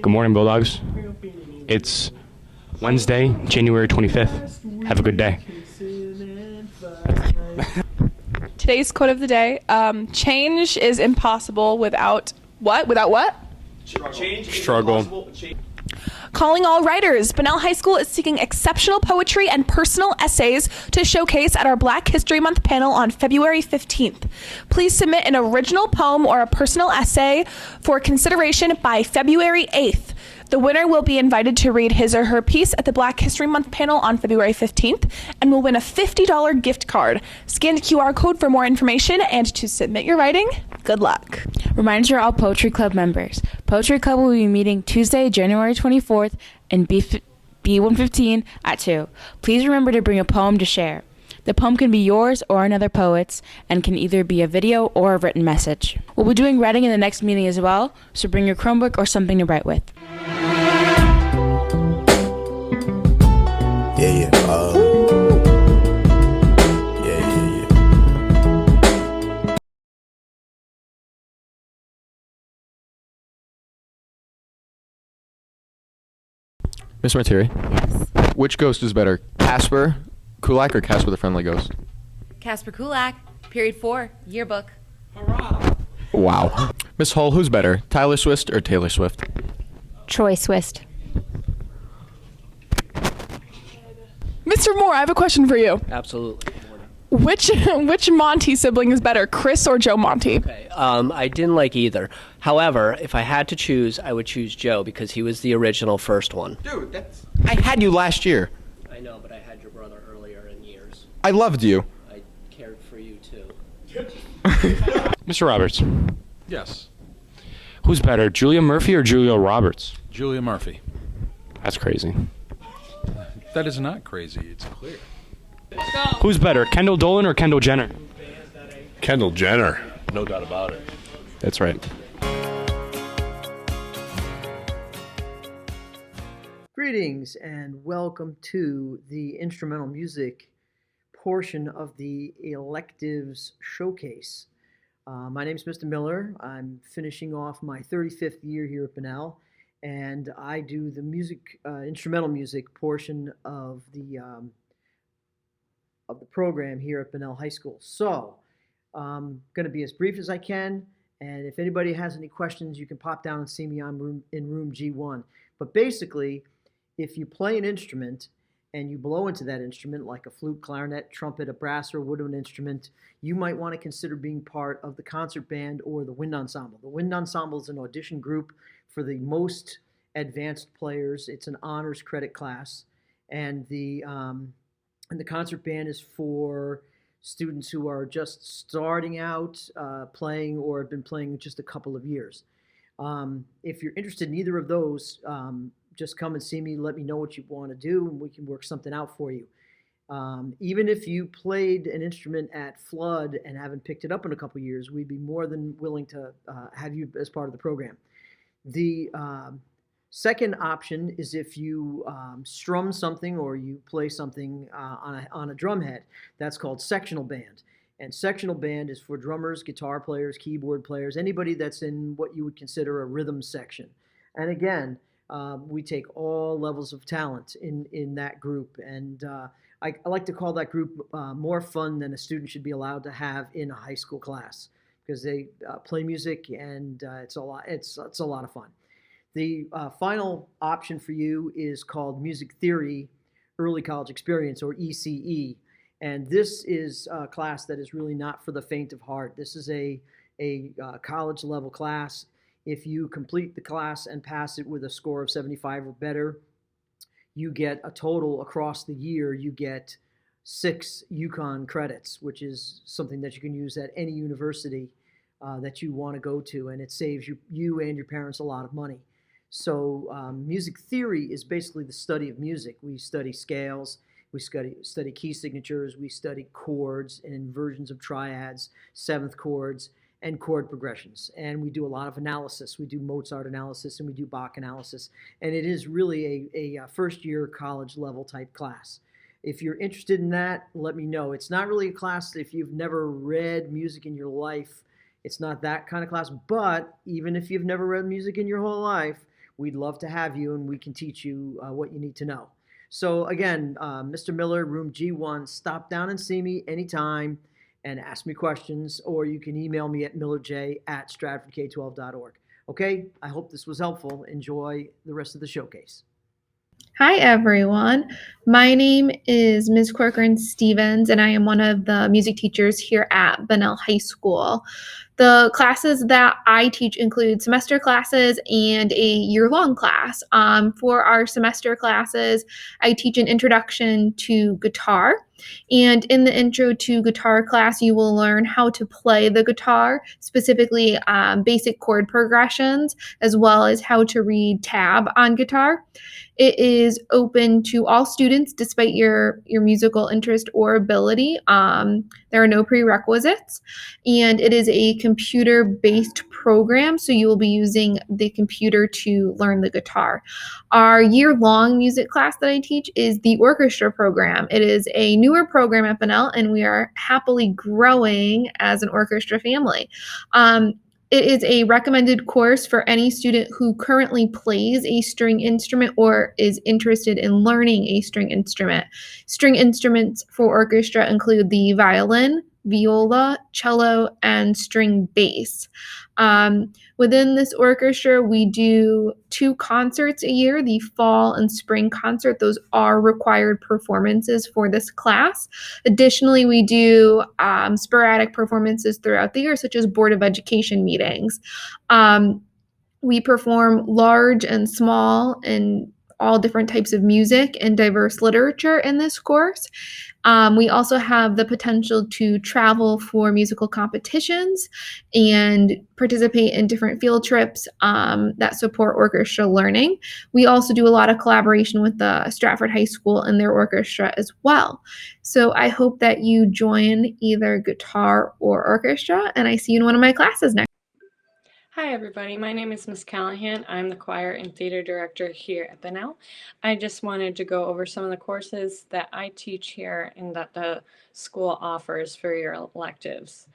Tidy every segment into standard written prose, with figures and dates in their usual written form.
Good morning, Bulldogs. It's Wednesday, January 25th. Have a good day. Today's quote of the day, change is impossible without what? Without what? Struggle. Calling all writers, Bunnell High School is seeking exceptional poetry and personal essays to showcase at our Black History Month panel on February 15th. Please submit an original poem or a personal essay for consideration by February 8th. The winner will be invited to read his or her piece at the Black History Month panel on February 15th and will win a $50 gift card. Scan the QR code for more information and to submit your writing. Good luck. Reminder to all Poetry Club members. Poetry Club will be meeting Tuesday, January 24th in B115 at 2. Please remember to bring a poem to share. The poem can be yours or another poet's and can either be a video or a written message. We'll be doing writing in the next meeting as well, so bring your Chromebook or something to write with. Yeah. Miss Martiri? Yes. Which ghost is better, Casper Kulak or Casper the Friendly Ghost? Casper Kulak, period 4, yearbook. Wow. Miss Hull, who's better, Tyler Swift or Taylor Swift? Troy Swift. Mr. Moore, I have a question for you. Absolutely. Which Monty sibling is better, Chris or Joe Monty? Okay. I didn't like either. However, if I had to choose, I would choose Joe because he was the original first one. Dude, I had you last year. I know, but I had your brother earlier in years. I loved you. I cared for you too. Mr. Roberts, Yes, who's better, Julia Murphy or Julia Roberts? Julia Murphy. That's crazy. That is not crazy. It's clear. Who's better, Kendall Dolan or Kendall Jenner? Kendall Jenner, no doubt about it. That's right. Greetings and welcome to the instrumental music portion of the electives showcase. My name is Mr. Miller. I'm finishing off my 35th year here at Bunnell, and I do the music, instrumental music portion of the program here at Bunnell High School. So I'm going to be as brief as I can, and if anybody has any questions, you can pop down and see me in room G1. But basically, if you play an instrument and you blow into that instrument, like a flute, clarinet, trumpet, a brass, or woodwind instrument, you might want to consider being part of the concert band or the wind ensemble. The wind ensemble is an audition group for the most advanced players. It's an honors credit class, and the concert band is for students who are just starting out playing or have been playing just a couple of years. If you're interested in either of those, just come and see me, let me know what you want to do, and we can work something out for you. Even if you played an instrument at Flood and haven't picked it up in a couple of years, we'd be more than willing to have you as part of the program. The second option is if you strum something or you play something on a drum head. That's called sectional band. And sectional band is for drummers, guitar players, keyboard players, anybody that's in what you would consider a rhythm section. And again, we take all levels of talent in that group. And I like to call that group more fun than a student should be allowed to have in a high school class, because they play music and it's a lot of fun. The final option for you is called Music Theory Early College Experience, or ECE. And this is a class that is really not for the faint of heart. This is a college level class. If you complete the class and pass it with a score of 75 or better, you get a total across the year, you get 6 UConn credits, which is something that you can use at any university that you want to go to, and it saves you and your parents a lot of money. So music theory is basically the study of music. We study scales, we study key signatures, we study chords and inversions of triads, seventh chords, and chord progressions. And we do a lot of analysis. We do Mozart analysis and we do Bach analysis. And it is really a first-year college level type class. If you're interested in that, let me know. It's not really a class if you've never read music in your life. It's not that kind of class. But even if you've never read music in your whole life, we'd love to have you, and we can teach you what you need to know. So again, Mr. Miller, room G1, stop down and see me anytime and ask me questions, or you can email me at millerj@stratfordk12.org. Okay, I hope this was helpful. Enjoy the rest of the showcase. Hi, everyone. My name is Ms. Corcoran Stevens, and I am one of the music teachers here at Bunnell High School. The classes that I teach include semester classes and a year-long class. For our semester classes, I teach an introduction to guitar. And in the intro to guitar class, you will learn how to play the guitar, specifically basic chord progressions, as well as how to read tab on guitar. It is open to all students despite your musical interest or ability. There are no prerequisites, and it is a computer-based program, so you will be using the computer to learn the guitar. Our year-long music class that I teach is the orchestra program. It is a newer program at Bunnell, and we are happily growing as an orchestra family. It is a recommended course for any student who currently plays a string instrument or is interested in learning a string instrument. String instruments for orchestra include the violin, viola, cello, and string bass. Within this orchestra, we do 2 concerts a year, the fall and spring concert. Those are required performances for this class. Additionally, we do sporadic performances throughout the year, such as Board of Education meetings. We perform large and small and all different types of music and diverse literature in this course. We also have the potential to travel for musical competitions and participate in different field trips that support orchestra learning. We also do a lot of collaboration with the Stratford High School and their orchestra as well. So I hope that you join either guitar or orchestra, and I see you in one of my classes next. Hi everybody, my name is Miss Callahan. I'm the choir and theater director here at Bunnell. I just wanted to go over some of the courses that I teach here and that the school offers for your electives.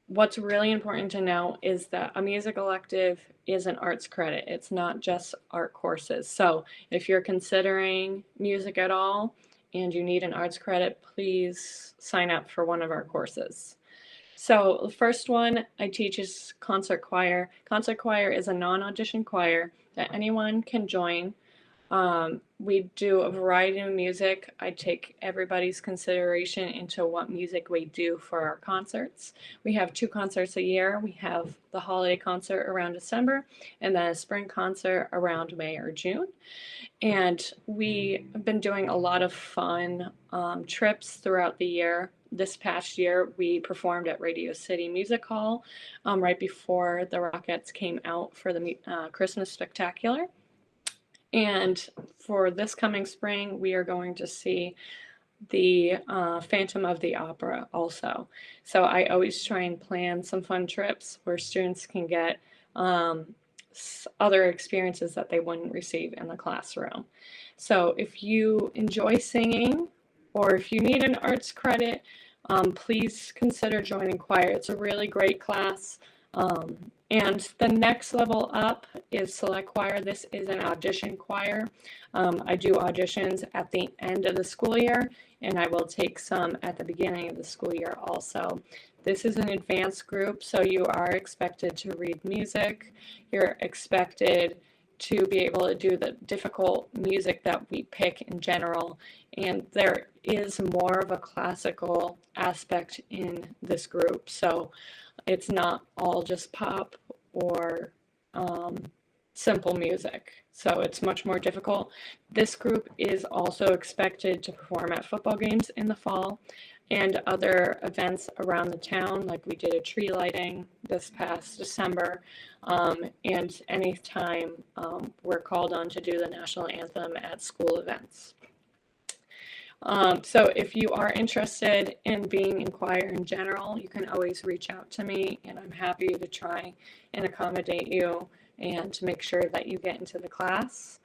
What's really important to know is that a music elective is an arts credit. It's not just art courses. So if you're considering music at all and you need an arts credit, please sign up for one of our courses. So the first one I teach is concert choir. Concert choir is a non-audition choir that anyone can join. We do a variety of music. I take everybody's consideration into what music we do for our concerts. We have 2 concerts a year. We have the holiday concert around December and then a spring concert around May or June. And we have been doing a lot of fun trips throughout the year. This past year, we performed at Radio City Music Hall right before the Rockettes came out for the Christmas Spectacular. And for this coming spring, we are going to see the Phantom of the Opera also. So I always try and plan some fun trips where students can get other experiences that they wouldn't receive in the classroom. So if you enjoy singing, or if you need an arts credit, please consider joining choir. It's a really great class. And the next level up is select choir. This is an audition choir. I do auditions at the end of the school year, and I will take some at the beginning of the school year also. This is an advanced group, so you are expected to read music. You're expected to be able to do the difficult music that we pick in general, and there is more of a classical aspect in this group, so it's not all just pop or simple music, so it's much more difficult. This group is also expected to perform at football games in the fall and other events around the town, like we did a tree lighting this past December, and anytime we're called on to do the national anthem at school events. So if you are interested in being in choir in general, you can always reach out to me, and I'm happy to try and accommodate you and to make sure that you get into the class.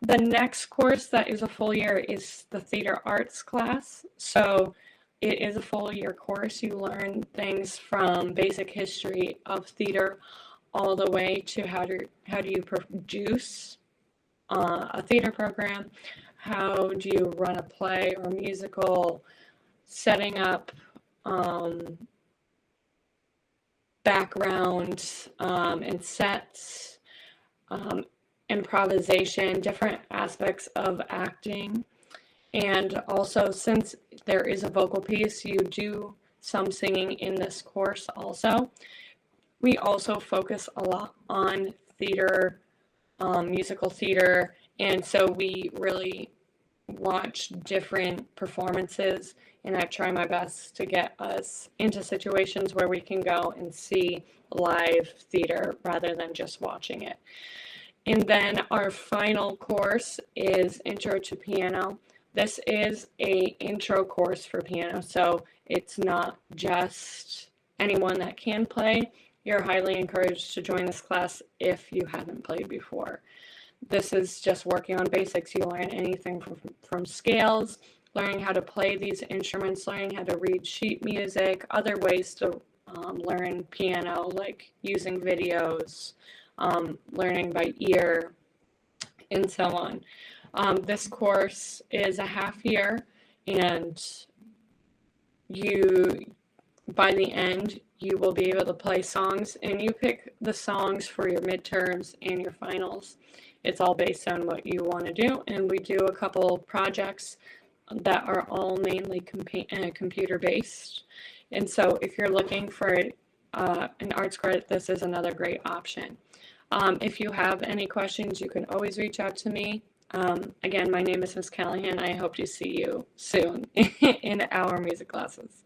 The next course that is a full year is the theater arts class. So it is a full year course. You learn things from basic history of theater all the way to how do you produce a theater program, how do you run a play or musical, setting up background and sets, improvisation, different aspects of acting. And also, since there is a vocal piece, you do some singing in this course also. We also focus a lot on theater, musical theater, and so we really watch different performances, and I try my best to get us into situations where we can go and see live theater rather than just watching it. And then our final course is Intro to Piano. This is a intro course for piano, so it's not just anyone that can play. You're highly encouraged to join this class if you haven't played before. This is just working on basics. You learn anything from scales, learning how to play these instruments, learning how to read sheet music, other ways to learn piano, like using videos, learning by ear, and so on. This course is a half year, and by the end, you will be able to play songs, and you pick the songs for your midterms and your finals. It's all based on what you want to do, and we do a couple projects that are all mainly computer-based. And so if you're looking for an arts credit, this is another great option. If you have any questions, you can always reach out to me. Again, my name is Miss Callahan. I hope to see you soon in our music classes.